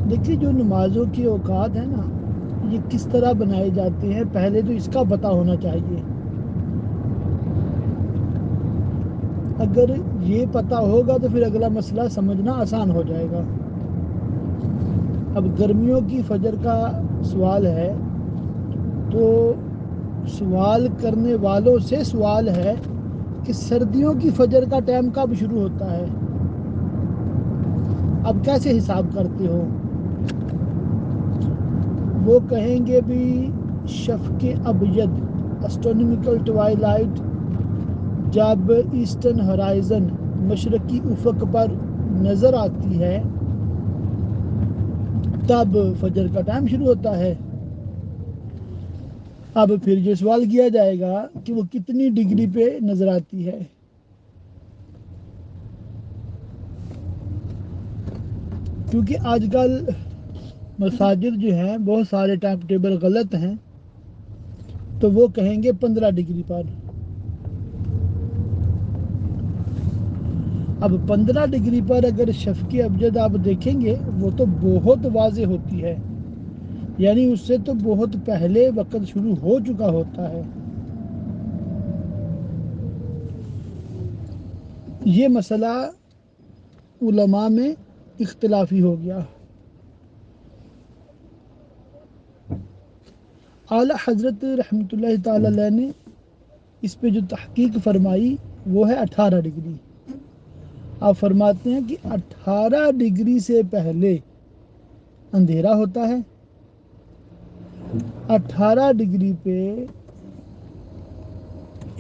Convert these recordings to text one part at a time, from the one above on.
دیکھیے جو نمازوں کے اوقات ہیں نا، یہ کس طرح بنائے جاتے ہیں، پہلے تو اس کا پتہ ہونا چاہیے۔ اگر یہ پتہ ہوگا تو پھر اگلا مسئلہ سمجھنا آسان ہو جائے گا۔ اب گرمیوں کی فجر کا سوال ہے، تو سوال کرنے والوں سے سوال ہے کہ سردیوں کی فجر کا ٹائم کب شروع ہوتا ہے؟ اب کیسے حساب کرتے ہو؟ وہ کہیں گے بھی شفق ابیض اسٹرونومیکل ٹوائلائٹ جب ایسٹرن ہورائزن مشرقی افق پر نظر آتی ہے تب فجر کا ٹائم شروع ہوتا ہے۔ اب پھر یہ سوال کیا جائے گا کہ وہ کتنی ڈگری پہ نظر آتی ہے۔ کیونکہ آج کل مساجد جو ہیں بہت سارے ٹائم ٹیبل غلط ہیں، تو وہ کہیں گے 15 ڈگری پر۔ اب 15 ڈگری پر اگر شفق ابجد آپ دیکھیں گے وہ تو بہت واضح ہوتی ہے، یعنی اس سے تو بہت پہلے وقت شروع ہو چکا ہوتا ہے۔ یہ مسئلہ علماء میں اختلافی ہو گیا۔ اعلیٰ حضرت رحمۃ اللہ تعالی علیہ نے اس پہ جو تحقیق فرمائی وہ ہے 18 ڈگری۔ آپ فرماتے ہیں کہ 18 ڈگری سے پہلے اندھیرا ہوتا ہے۔ 18 ڈگری پہ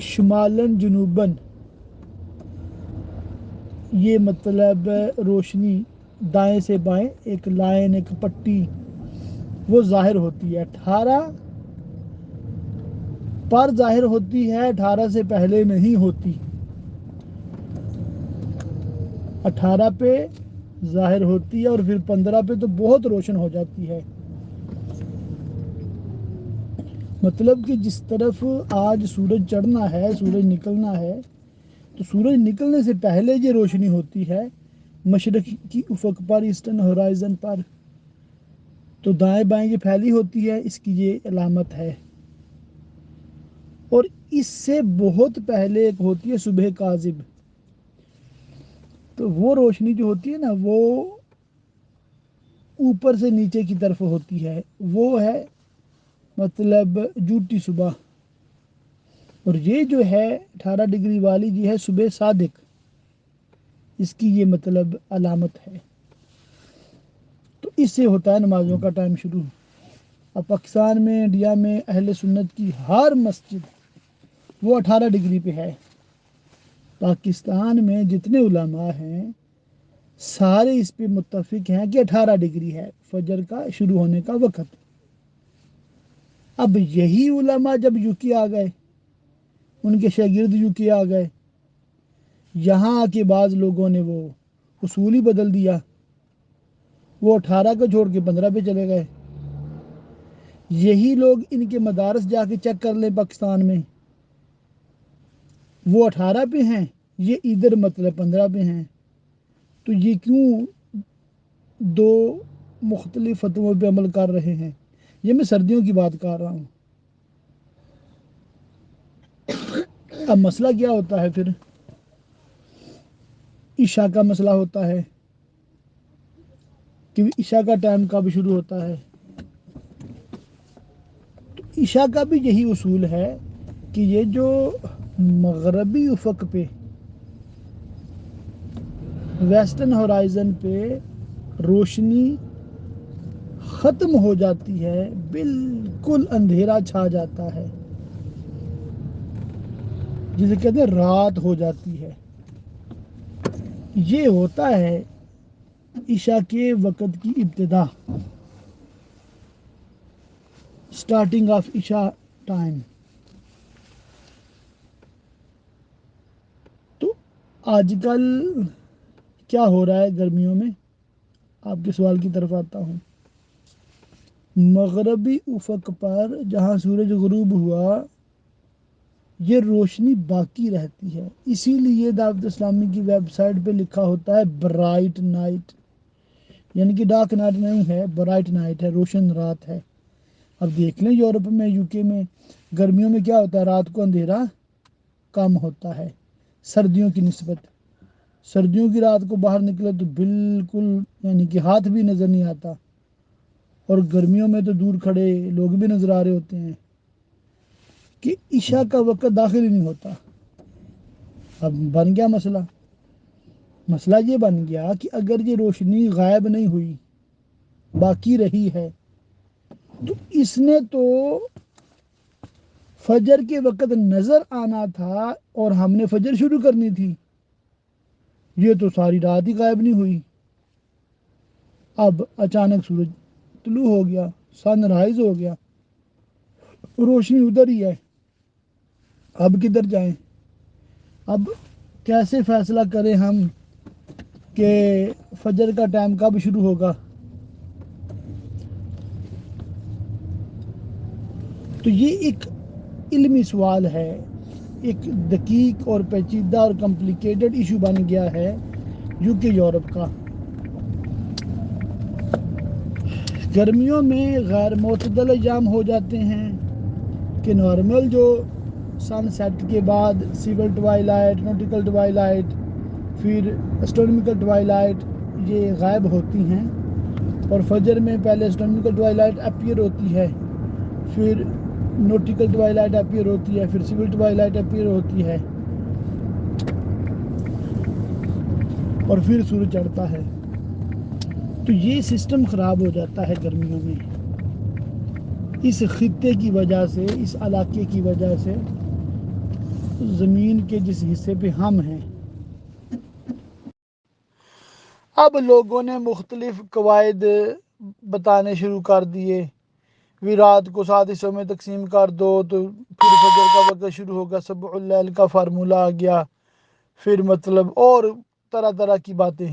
شمالاً جنوباً یہ مطلب روشنی دائیں سے بائیں ایک لائن ایک پٹی وہ ظاہر ہوتی ہے۔ 18 پر ظاہر ہوتی ہے، 18 سے پہلے نہیں ہوتی۔ 18 پہ ظاہر ہوتی ہے اور پھر 15 پہ تو بہت روشن ہو جاتی ہے۔ مطلب کہ جس طرف آج سورج چڑھنا ہے، سورج نکلنا ہے، تو سورج نکلنے سے پہلے یہ روشنی ہوتی ہے مشرق کی افق پر، ایسٹرن ہورائزن پر، تو دائیں بائیں یہ پھیلی ہوتی ہے، اس کی یہ علامت ہے۔ اور اس سے بہت پہلے ایک ہوتی ہے صبح کاذب، تو وہ روشنی جو ہوتی ہے نا وہ اوپر سے نیچے کی طرف ہوتی ہے، وہ ہے مطلب جھوٹی صبح۔ اور یہ جو ہے 18 ڈگری والی یہ ہے صبح صادق، اس کی یہ مطلب علامت ہے۔ تو اس سے ہوتا ہے نمازوں کا ٹائم شروع۔ اب پاکستان میں، انڈیا میں اہل سنت کی ہر مسجد وہ 18 ڈگری پہ ہے۔ پاکستان میں جتنے علماء ہیں سارے اس پہ متفق ہیں کہ 18 ڈگری ہے فجر کا شروع ہونے کا وقت۔ اب یہی علماء جب یو کے آ گئے، ان کے شاگرد یو کے آ گئے، یہاں آ کے بعض لوگوں نے وہ اصول ہی بدل دیا، وہ 18 کو چھوڑ کے 15 پہ چلے گئے۔ یہی لوگ ان کے مدارس جا کے چیک کر لیں پاکستان میں، وہ 18 پہ ہیں، یہ ادھر مطلب 15 پہ ہیں۔ تو یہ کیوں دو مختلف فتووں پہ عمل کر رہے ہیں؟ یہ میں سردیوں کی بات کر رہا ہوں۔ اب مسئلہ کیا ہوتا ہے پھر؟ عشاء کا مسئلہ ہوتا ہے کہ عشاء کا ٹائم کب شروع ہوتا ہے۔ تو عشاء کا بھی یہی اصول ہے کہ یہ جو مغربی افق پہ ویسٹرن ہورائزن پہ روشنی ختم ہو جاتی ہے، بالکل اندھیرا چھا جاتا ہے، جسے کہتے ہیں رات ہو جاتی ہے، یہ ہوتا ہے عشاء کے وقت کی ابتدا، سٹارٹنگ آف عشاء ٹائم۔ تو آج کل کیا ہو رہا ہے گرمیوں میں؟ آپ کے سوال کی طرف آتا ہوں۔ مغربی افق پر جہاں سورج غروب ہوا یہ روشنی باقی رہتی ہے، اسی لیے دعوت اسلامی کی ویب سائٹ پہ لکھا ہوتا ہے برائٹ نائٹ، یعنی کہ ڈارک نائٹ نہیں ہے، برائٹ نائٹ ہے، روشن رات ہے۔ اب دیکھ لیں یورپ میں، یو کے میں گرمیوں میں کیا ہوتا ہے، رات کو اندھیرا کم ہوتا ہے سردیوں کی نسبت۔ سردیوں کی رات کو باہر نکلے تو بالکل یعنی کہ ہاتھ بھی نظر نہیں آتا، اور گرمیوں میں تو دور کھڑے لوگ بھی نظر آ رہے ہوتے ہیں کہ عشاء کا وقت داخل ہی نہیں ہوتا۔ اب بن گیا مسئلہ یہ بن گیا کہ اگر یہ روشنی غائب نہیں ہوئی، باقی رہی ہے، تو اس نے تو فجر کے وقت نظر آنا تھا اور ہم نے فجر شروع کرنی تھی، یہ تو ساری رات ہی غائب نہیں ہوئی۔ اب اچانک سورج طلوع ہو گیا، سن رائز ہو گیا، روشنی ادھر ہی ہے، اب کدھر جائیں؟ اب کیسے فیصلہ کریں ہم کہ فجر کا ٹائم کب شروع ہوگا؟ تو یہ ایک علمی سوال ہے، ایک دقیق اور پیچیدہ اور کمپلیکیٹڈ ایشو بن گیا ہے یو کے یورپ کا۔ گرمیوں میں غیر معتدل ایام ہو جاتے ہیں کہ نارمل جو سن سیٹ کے بعد سیول ٹوائلائٹ، نوٹیکل ٹوائلائٹ، پھر اسٹرونومیکل ٹوائلائٹ یہ غائب ہوتی ہیں، اور فجر میں پہلے اسٹرونومیکل ٹوائلائٹ اپیئر ہوتی ہے، پھر نوٹیکل ٹوائلائٹ اپیئر ہوتی ہے، پھر سیول ٹوائلائٹ اپیئر ہوتی ہے، اور پھر سورج چڑھتا ہے۔ تو یہ سسٹم خراب ہو جاتا ہے گرمیوں میں، اس خطے کی وجہ سے، اس علاقے کی وجہ سے، زمین کے جس حصے پہ ہم ہیں۔ اب لوگوں نے مختلف قواعد بتانے شروع کر دیے، رات کو 7 حصوں میں تقسیم کر دو تو پھر فجر کا وقت شروع ہوگا، سبع اللیل کا فارمولہ آ گیا، پھر مطلب اور طرح طرح کی باتیں۔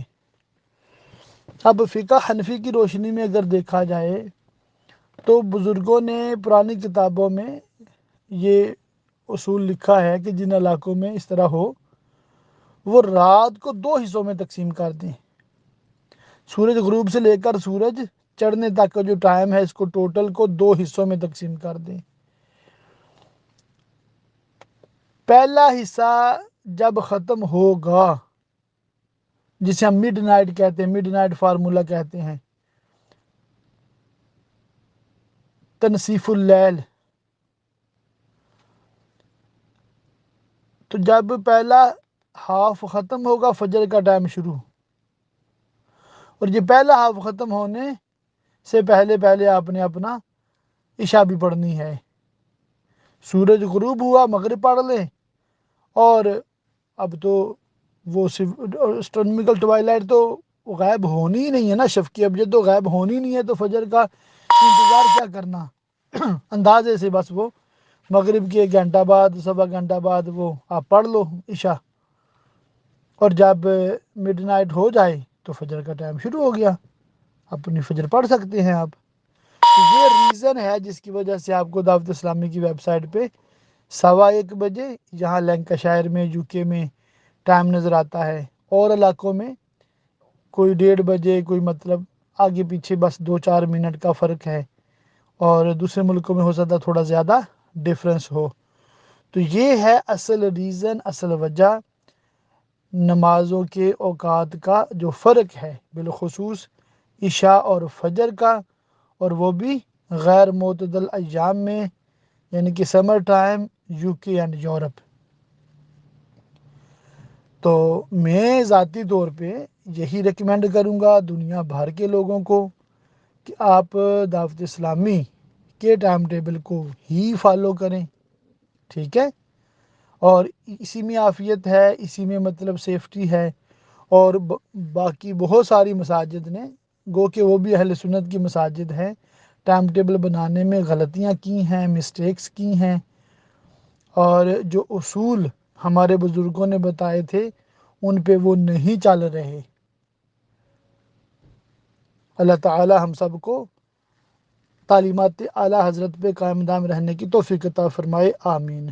اب فقہ حنفی کی روشنی میں اگر دیکھا جائے تو بزرگوں نے پرانی کتابوں میں یہ اصول لکھا ہے کہ جن علاقوں میں اس طرح ہو وہ رات کو 2 حصوں میں تقسیم کر دیں، سورج غروب سے لے کر سورج چڑھنے تک کا جو ٹائم ہے اس کو ٹوٹل کو 2 حصوں میں تقسیم کر دیں۔ پہلا حصہ جب ختم ہوگا، جسے ہم مڈ نائٹ کہتے ہیں، مڈ نائٹ فارمولہ کہتے ہیں، تنصیف اللیل، تو جب پہلا ہاف ختم ہوگا فجر کا ٹائم شروع، اور یہ پہلا ہاف ختم ہونے سے پہلے آپ نے اپنا عشاء بھی پڑھنی ہے۔ سورج غروب ہوا مغرب پڑھ لیں، اور اب تو وہ اسٹرونومیکل ٹوائلائٹ تو غائب ہونی ہی نہیں ہے نا، شفقی ابجد تو غائب ہونی نہیں ہے، تو فجر کا انتظار کیا کرنا اندازے سے بس وہ مغرب کے 1 گھنٹہ بعد، سوا گھنٹہ بعد وہ آپ پڑھ لو عشاء، اور جب مڈ نائٹ ہو جائے تو فجر کا ٹائم شروع ہو گیا، اپنی فجر پڑھ سکتے ہیں آپ۔ یہ ریزن ہے جس کی وجہ سے آپ کو دعوت اسلامی کی ویب سائٹ پہ 1:15 بجے یہاں لینکاشائر میں یو کے میں ٹائم نظر آتا ہے، اور علاقوں میں کوئی 1:30 بجے، کوئی مطلب آگے پیچھے بس 2-4 منٹ کا فرق ہے، اور دوسرے ملکوں میں ہو سکتا ہے تھوڑا زیادہ ڈیفرنس ہو۔ تو یہ ہے اصل ریزن، اصل وجہ نمازوں کے اوقات کا جو فرق ہے، بالخصوص عشاء اور فجر کا، اور وہ بھی غیر معتدل ایام میں، یعنی کہ سمر ٹائم، یو کے اینڈ یورپ۔ تو میں ذاتی طور پہ یہی ریکمینڈ کروں گا دنیا بھر کے لوگوں کو کہ آپ دعوت اسلامی کے ٹائم ٹیبل کو ہی فالو کریں، ٹھیک ہے؟ اور اسی میں عافیت ہے، اسی میں مطلب سیفٹی ہے، اور باقی بہت ساری مساجد نے، گو کہ وہ بھی اہل سنت کی مساجد ہیں، ٹائم ٹیبل بنانے میں غلطیاں کی ہیں، مسٹیکس کی ہیں، اور جو اصول ہمارے بزرگوں نے بتائے تھے ان پہ وہ نہیں چل رہے۔ اللہ تعالی ہم سب کو تعلیمات اعلیٰ حضرت پہ قائم دام رہنے کی توفیق عطا فرمائے، آمین۔